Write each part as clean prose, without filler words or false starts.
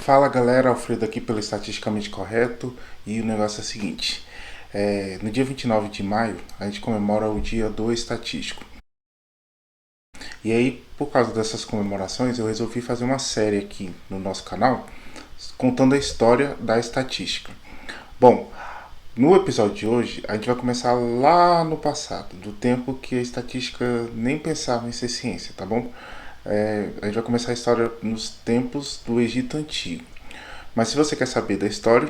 Fala galera, Alfredo aqui pelo Estatisticamente Correto e o negócio é o seguinte: no dia 29 de maio a gente comemora o Dia do Estatístico. E aí, por causa dessas comemorações, eu resolvi fazer uma série aqui no nosso canal contando a história da estatística. Bom, no episódio de hoje a gente vai começar lá no passado, do tempo que a estatística nem pensava em ser ciência, tá bom? A gente vai começar a história nos tempos do Egito Antigo. Mas se você quer saber da história,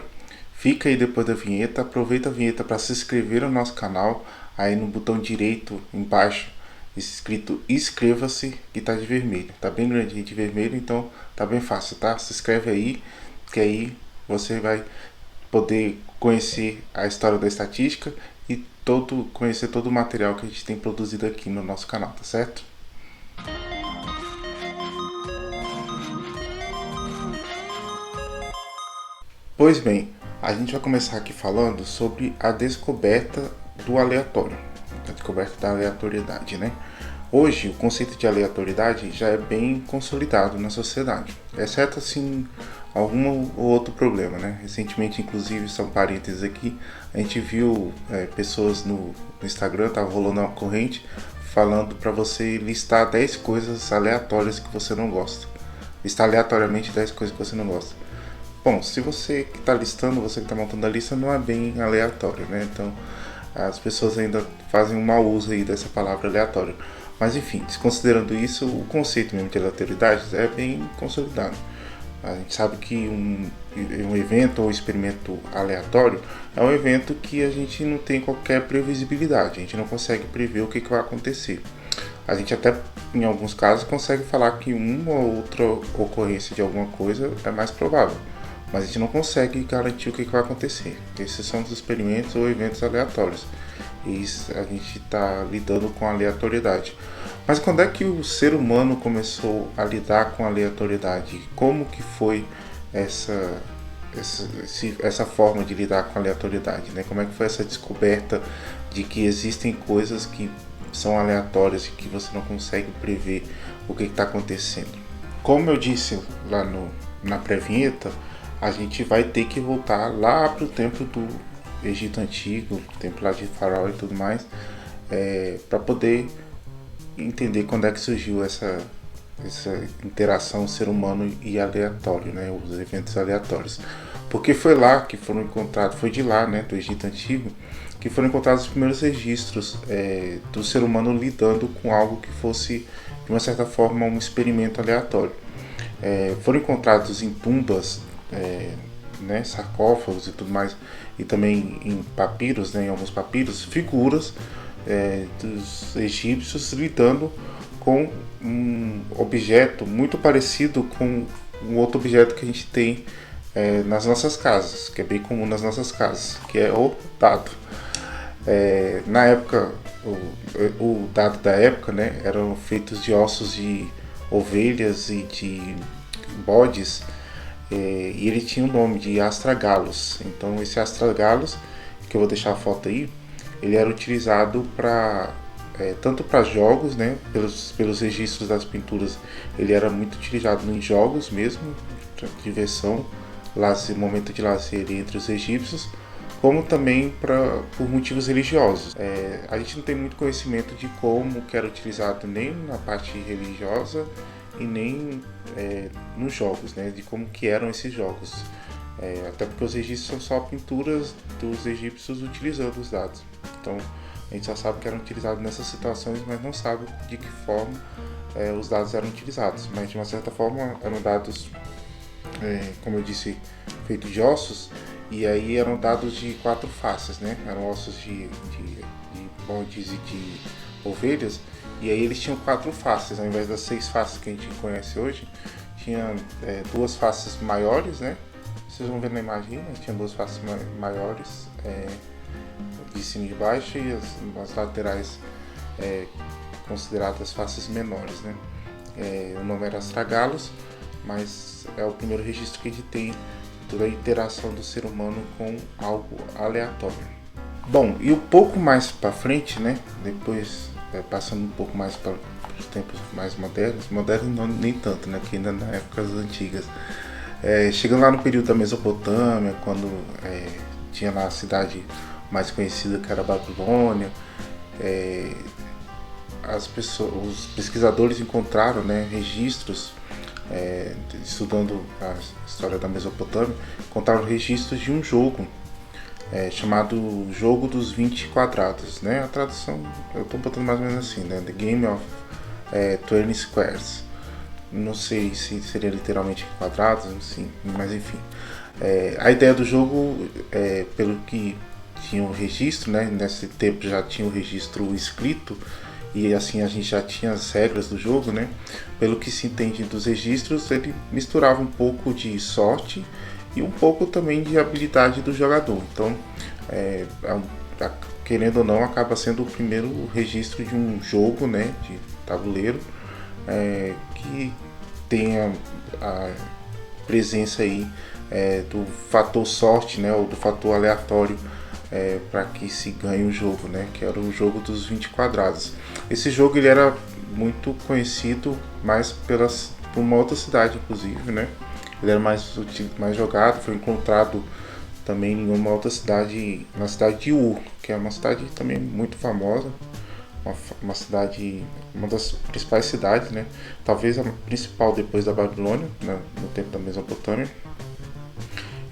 fica aí depois da vinheta, aproveita a vinheta para se inscrever no nosso canal, aí no botão direito embaixo, escrito inscreva-se, que tá de vermelho. Tá bem grandinho de vermelho, então tá bem fácil, tá? Se inscreve aí, que aí você vai poder conhecer a história da estatística e conhecer todo o material que a gente tem produzido aqui no nosso canal, tá certo? Pois bem, a gente vai começar aqui falando sobre a descoberta do aleatório, a descoberta da aleatoriedade, né? Hoje, o conceito de aleatoriedade já é bem consolidado na sociedade, exceto assim algum ou outro problema, né? Recentemente, inclusive, são parênteses aqui, a gente viu pessoas no Instagram, tava rolando uma corrente falando para você listar 10 coisas aleatórias que você não gosta. Listar aleatoriamente 10 coisas que você não gosta. Bom, se você que está listando, você que está montando a lista, não é bem aleatório, né? Então, as pessoas ainda fazem um mau uso aí dessa palavra aleatório. Mas enfim, desconsiderando isso, o conceito mesmo de aleatoriedade é bem consolidado. A gente sabe que um evento ou experimento aleatório é um evento que a gente não tem qualquer previsibilidade, a gente não consegue prever o que vai acontecer. A gente até, em alguns casos, consegue falar que uma ou outra ocorrência de alguma coisa é mais provável, mas a gente não consegue garantir o que vai acontecer. Esses são os experimentos ou eventos aleatórios. E a gente está lidando com a aleatoriedade. Mas quando é que o ser humano começou a lidar com a aleatoriedade? Como que foi essa forma de lidar com a aleatoriedade, né? Como é que foi essa descoberta de que existem coisas que são aleatórias e que você não consegue prever o que está acontecendo? Como eu disse lá na pré-vinheta, a gente vai ter que voltar lá para o tempo do Egito Antigo, tempo lá de Faraó e tudo mais, para poder entender quando é que surgiu essa interação ser humano e aleatório, né, os eventos aleatórios. Porque foi lá que foram encontrados, foi de lá, né, do Egito Antigo, que foram encontrados os primeiros registros do ser humano lidando com algo que fosse, de uma certa forma, um experimento aleatório. Foram encontrados em tumbas, né, sarcófagos e tudo mais, e também em papiros, né, em alguns papiros, figuras dos egípcios lidando com um objeto muito parecido com um outro objeto que a gente tem nas nossas casas, que é bem comum nas nossas casas, que é o dado. Na época, o dado da época, né, eram feitos de ossos de ovelhas e de bodes, e ele tinha o nome de astragalos. Então esse astragalos, que eu vou deixar a foto aí, ele era utilizado para tanto para jogos, né, pelos registros das pinturas, ele era muito utilizado em jogos mesmo, diversão, momento de lazer entre os egípcios, como também por motivos religiosos. A gente não tem muito conhecimento de como que era utilizado nem na parte religiosa e nem nos jogos, né, de como que eram esses jogos. Até porque os registros são só pinturas dos egípcios utilizando os dados. Então a gente só sabe que eram utilizados nessas situações, mas não sabe de que forma os dados eram utilizados. Mas de uma certa forma eram dados, como eu disse, feitos de ossos, e aí eram dados de 4 faces, né? Eram ossos de bodes e de ovelhas, e aí eles tinham 4 faces, ao invés das 6 faces que a gente conhece hoje. Tinha 2 faces maiores, né? Vocês vão ver na imagem, né? Tinha 2 faces maiores, de cima e de baixo, e as laterais consideradas faces menores, né? O nome era astragalos, mas é o primeiro registro que a gente tem toda a interação do ser humano com algo aleatório. Bom, e um pouco mais para frente, né? Depois passando um pouco mais para os tempos mais modernos não, nem tanto, né? Porque ainda na épocas antigas, Chegando lá no período da Mesopotâmia, quando tinha lá a cidade mais conhecida que era a Babilônia, os pesquisadores encontraram, né, registros, estudando a história da Mesopotâmia, encontraram registros de um jogo chamado Jogo dos 20 Quadrados, né? A tradução eu estou botando mais ou menos assim, né? The Game of 20 Squares. Não sei se seria literalmente quadrados, assim, mas enfim. A ideia do jogo, pelo que tinha o registro, né? Nesse tempo já tinha o registro escrito e assim a gente já tinha as regras do jogo, né? Pelo que se entende dos registros, ele misturava um pouco de sorte e um pouco também de habilidade do jogador. Então, querendo ou não, acaba sendo o primeiro registro de um jogo, né, de tabuleiro, que tem a presença aí do fator sorte, né, ou do fator aleatório, para que se ganhe o jogo, né, que era o jogo dos 20 quadrados. Esse jogo ele era muito conhecido mais por uma outra cidade, inclusive, né? Ele era mais jogado, foi encontrado também em uma outra cidade, na cidade de Ur, que é uma cidade também muito famosa, uma cidade, uma das principais cidades, né? Talvez a principal depois da Babilônia, né? No tempo da Mesopotâmia.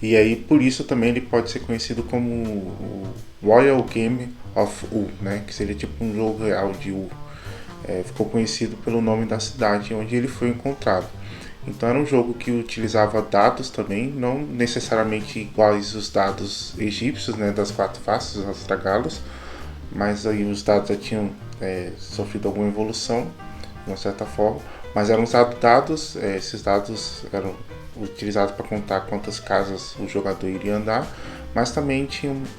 E aí por isso também ele pode ser conhecido como o Royal Game of Ur, né? Que seria tipo um jogo real de Ur. Ficou conhecido pelo nome da cidade onde ele foi encontrado. Então era um jogo que utilizava dados também, não necessariamente iguais os dados egípcios, né, das 4 faces, as tragalos, mas aí os dados já tinham sofrido alguma evolução, de uma certa forma, mas eram usados dados, esses dados eram utilizados para contar quantas casas o jogador iria andar, mas também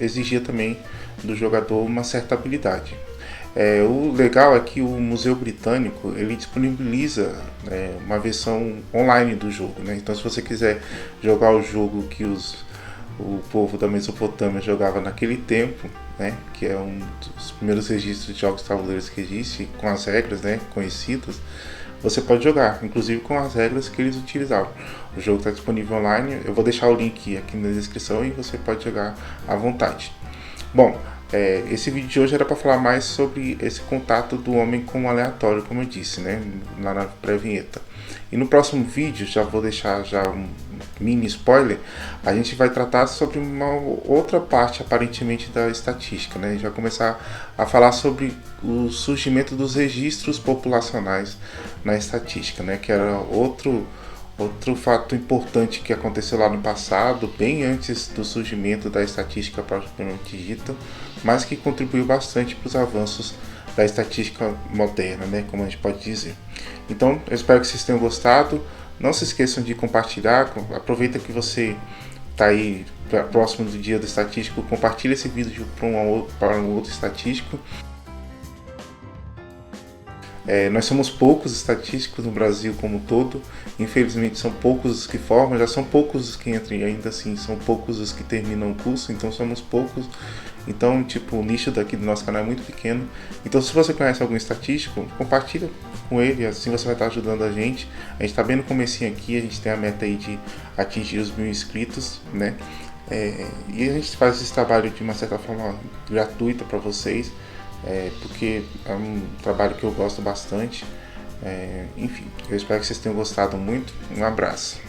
exigia também do jogador uma certa habilidade. O legal é que o Museu Britânico ele disponibiliza uma versão online do jogo, né? Então se você quiser jogar o jogo que o povo da Mesopotâmia jogava naquele tempo, né? Que é um dos primeiros registros de jogos tabuleiros que existe, com as regras, né, conhecidas, você pode jogar, inclusive com as regras que eles utilizavam. O jogo está disponível online, eu vou deixar o link aqui na descrição e você pode jogar à vontade. Bom, esse vídeo de hoje era para falar mais sobre esse contato do homem com o aleatório, como eu disse, né, lá na pré-vinheta. E no próximo vídeo, já vou deixar já um mini spoiler, a gente vai tratar sobre uma outra parte aparentemente da estatística, né? A gente vai começar a falar sobre o surgimento dos registros populacionais na estatística, né? Que era outro fato importante que aconteceu lá no passado, bem antes do surgimento da estatística propriamente dita, mas que contribuiu bastante para os avanços da estatística moderna, né, como a gente pode dizer. Então, eu espero que vocês tenham gostado. Não se esqueçam de compartilhar. Aproveita que você está aí próximo do dia do estatístico, compartilha esse vídeo para um outro estatístico. Nós somos poucos estatísticos no Brasil como um todo, infelizmente são poucos os que formam, já são poucos os que entram e ainda assim são poucos os que terminam o curso, então somos poucos. Então, tipo, o nicho daqui do nosso canal é muito pequeno. Então, se você conhece algum estatístico, compartilha com ele, assim você vai estar ajudando a gente. A gente está bem no comecinho aqui, a gente tem a meta aí de atingir os 1000 inscritos, né? E a gente faz esse trabalho de uma certa forma gratuita para vocês, porque é um trabalho que eu gosto bastante. Enfim, eu espero que vocês tenham gostado muito. Um abraço.